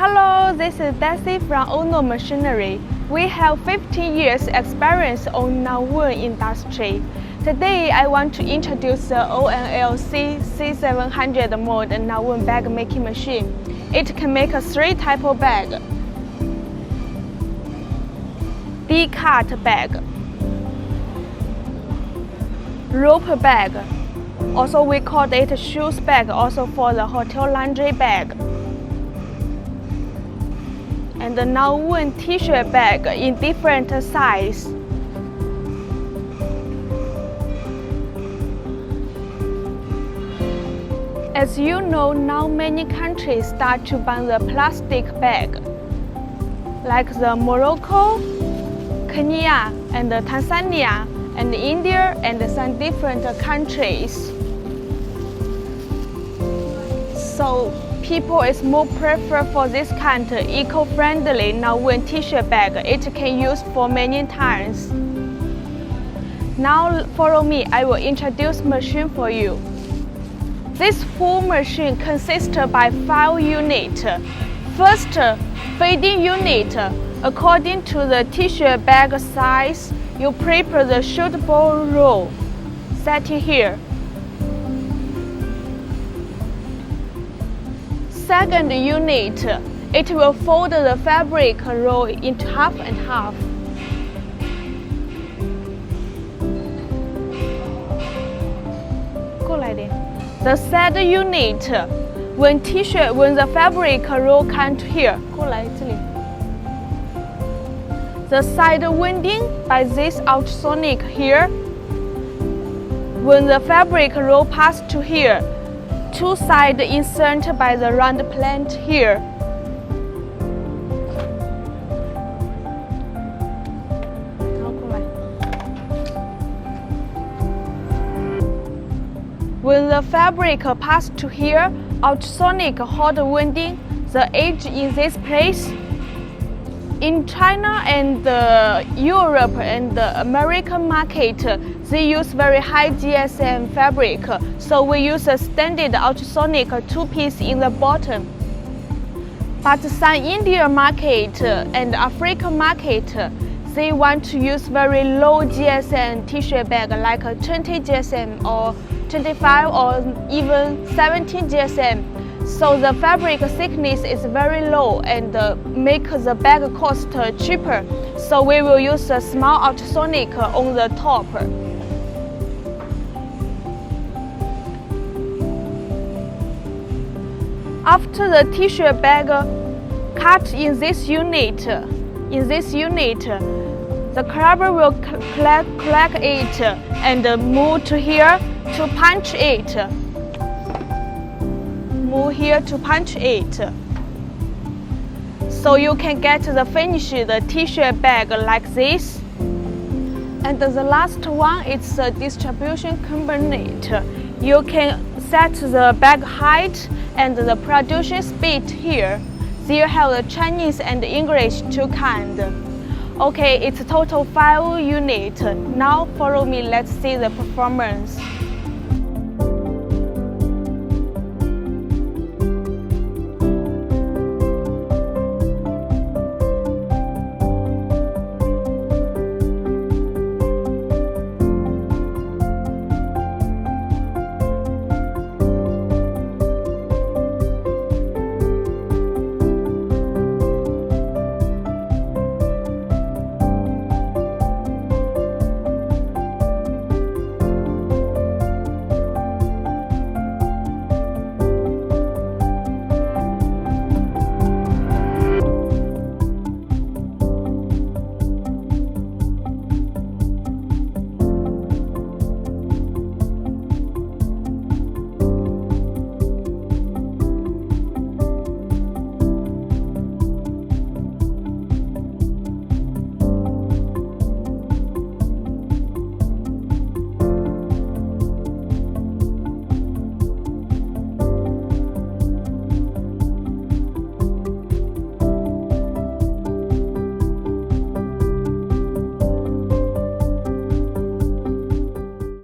Hello, this is Daisy from Ono Machinery. We have 15 years experience on nonwoven industry. Today, I want to introduce the ONLC C700 mode nonwoven bag making machine. It can make 3 types of bag: D-cut bag, rope bag, also we call it shoes bag, also for the hotel laundry bag, and the nonwoven t-shirt bag in different size. As you know, now many countries start to ban the plastic bag, like the Morocco, Kenya, and Tanzania, and India, and some different countries. So people is more prefer for this kind of eco-friendly nonwoven t-shirt bag. It can use for many times. Now follow me, I will introduce machine for you. This full machine consists by 5 units. First, feeding unit. According to the t-shirt bag size, you prepare the suitable roll. Set it here. Second unit, it will fold the fabric roll into half and half. The third unit, when the fabric roll comes here, the side winding by this ultrasonic here. When the fabric roll pass to here, 2 sides insert by the round plant here. When the fabric pass to here, ultrasonic hot winding, the edge in this place. In China and Europe and the American market, they use very high GSM fabric, so we use a standard ultrasonic 2-piece in the bottom. But some Indian market and African market, they want to use very low GSM t-shirt bag like 20 GSM or 25 or even 17 GSM. So the fabric thickness is very low and make the bag cost cheaper. So we will use a small ultrasonic on the top. After the t-shirt bag cut in this unit, the carver will collect it and move to here to punch it. Move here to punch it. So you can get the finished t-shirt bag like this. And the last one is the distribution component. You can set the bag height and the production speed here. There have the Chinese and English 2 kinds. Okay, it's total 5 units. Now follow me, let's see the performance.